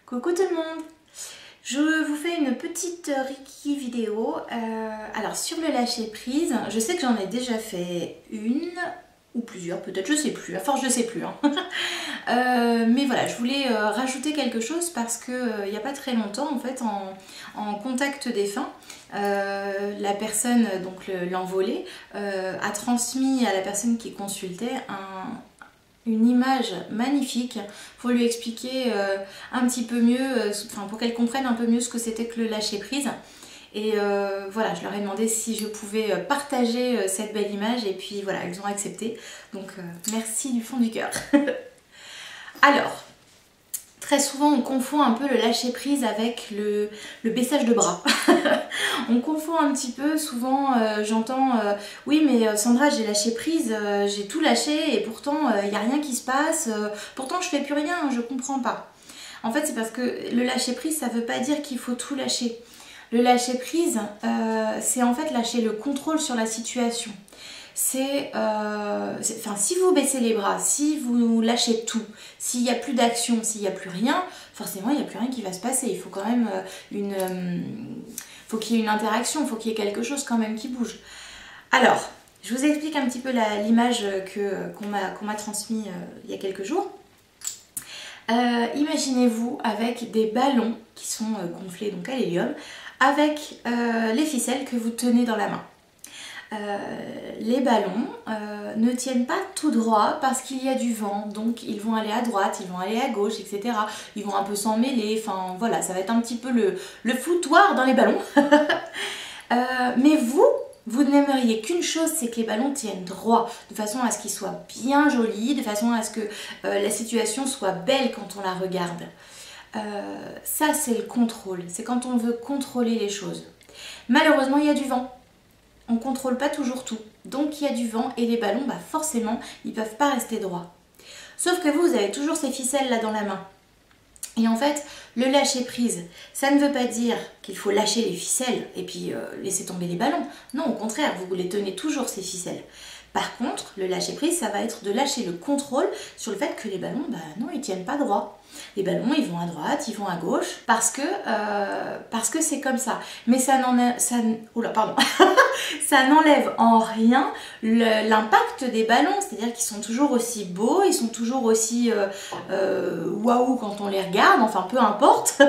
Coucou tout le monde. Je vous fais une petite Reiki vidéo. Alors sur le lâcher prise, je sais que j'en ai déjà fait une ou plusieurs, peut-être, je sais plus, à force je sais plus. Hein. Mais voilà, je voulais rajouter quelque chose parce que il n'y a pas très longtemps, en fait, en contact défunt, la personne, donc l'envolé, a transmis à la personne qui consultait une image magnifique pour lui expliquer un petit peu mieux, pour qu'elle comprenne un peu mieux ce que c'était que le lâcher prise. Et voilà, je leur ai demandé si je pouvais partager cette belle image et puis voilà, elles ont accepté. Donc merci du fond du cœur. Alors, très souvent on confond un peu le lâcher prise avec le baissage de bras. On confond un petit peu, souvent j'entends oui mais Sandra, j'ai lâché prise, j'ai tout lâché et pourtant il n'y a rien qui se passe, pourtant je fais plus rien, je comprends pas. En fait c'est parce que le lâcher prise ça veut pas dire qu'il faut tout lâcher. Le lâcher prise c'est en fait lâcher le contrôle sur la situation. Si vous baissez les bras, si vous lâchez tout, s'il n'y a plus d'action, s'il n'y a plus rien, forcément il n'y a plus rien qui va se passer. Il faut quand même faut qu'il y ait une interaction, faut qu'il y ait quelque chose quand même qui bouge. Alors, je vous explique un petit peu l'image qu'on m'a transmise il y a quelques jours. Imaginez-vous avec des ballons qui sont gonflés donc à l'hélium, avec les ficelles que vous tenez dans la main. Les ballons ne tiennent pas tout droit parce qu'il y a du vent, donc ils vont aller à droite, ils vont aller à gauche, etc. Ils vont un peu s'en mêler, enfin voilà, ça va être un petit peu le foutoir dans les ballons. Mais vous n'aimeriez qu'une chose, c'est que les ballons tiennent droit, de façon à ce qu'ils soient bien jolis, de façon à ce que la situation soit belle quand on la regarde. Ça c'est le contrôle, c'est quand on veut contrôler les choses. Malheureusement il y a du vent. On ne contrôle pas toujours tout. Donc il y a du vent et les ballons, bah forcément, ils ne peuvent pas rester droits. Sauf que vous avez toujours ces ficelles là dans la main. Et en fait, le lâcher prise, ça ne veut pas dire qu'il faut lâcher les ficelles et puis laisser tomber les ballons. Non, au contraire, vous les tenez toujours ces ficelles. Par contre, le lâcher prise, ça va être de lâcher le contrôle sur le fait que les ballons, bah non, ils tiennent pas droit. Les ballons, ils vont à droite, ils vont à gauche, parce que c'est comme ça. Mais ça n'enlève en rien l'impact des ballons, c'est-à-dire qu'ils sont toujours aussi beaux, ils sont toujours aussi waouh quand on les regarde, enfin peu importe.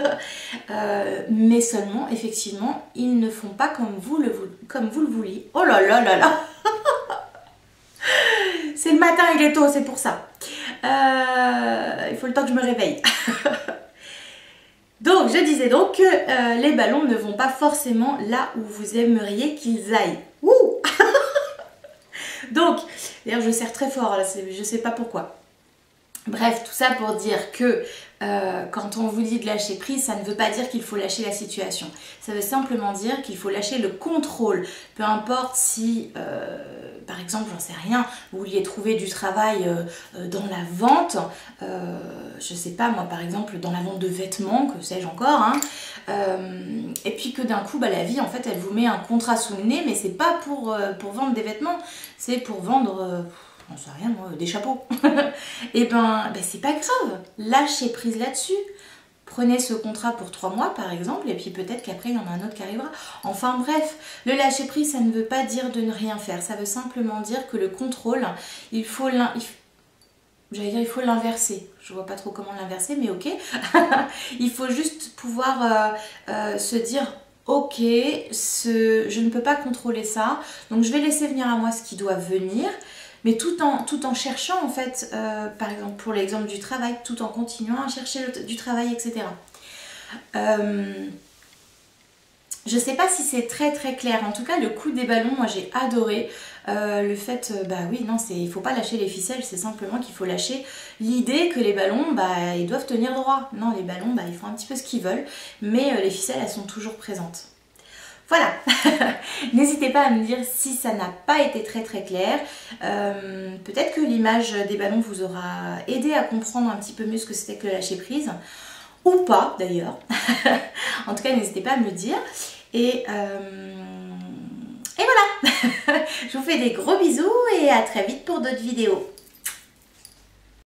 Mais seulement, effectivement, ils ne font pas comme vous le vouliez. Oh là là là là. C'est le matin, il est tôt, c'est pour ça. Il faut le temps que je me réveille. Donc, je disais donc que les ballons ne vont pas forcément là où vous aimeriez qu'ils aillent. Ouh. Donc, d'ailleurs, je serre très fort, là, je sais pas pourquoi. Bref, tout ça pour dire que quand on vous dit de lâcher prise, ça ne veut pas dire qu'il faut lâcher la situation. Ça veut simplement dire qu'il faut lâcher le contrôle. Peu importe si, par exemple, j'en sais rien, vous vouliez trouver du travail dans la vente, je sais pas moi, par exemple, dans la vente de vêtements, que sais-je encore, hein, et puis que d'un coup, bah, la vie, en fait, elle vous met un contrat sous le nez, mais c'est pas pour vendre des vêtements, c'est pour vendre... j'en sais rien moi, des chapeaux. Et ben c'est pas grave, lâchez prise là-dessus. Prenez ce contrat pour 3 mois par exemple, et puis peut-être qu'après il y en a un autre qui arrivera. Enfin bref, le lâcher prise ça ne veut pas dire de ne rien faire, ça veut simplement dire que le contrôle, il faut l'inverser. Je vois pas trop comment l'inverser, mais ok. Il faut juste pouvoir se dire... Ok, je ne peux pas contrôler ça, donc je vais laisser venir à moi ce qui doit venir, mais tout en cherchant en fait, par exemple pour l'exemple du travail, tout en continuant à chercher du travail, etc. Je sais pas si c'est très très clair, en tout cas le coup des ballons, moi j'ai adoré le fait, bah oui, non, il faut pas lâcher les ficelles, c'est simplement qu'il faut lâcher l'idée que les ballons, bah ils doivent tenir droit. Non, les ballons, bah ils font un petit peu ce qu'ils veulent, mais les ficelles, elles sont toujours présentes. Voilà, n'hésitez pas à me dire si ça n'a pas été très très clair. Peut-être que l'image des ballons vous aura aidé à comprendre un petit peu mieux ce que c'était que le lâcher prise. Ou pas d'ailleurs. En tout cas, n'hésitez pas à me le dire. Et voilà. Je vous fais des gros bisous et à très vite pour d'autres vidéos.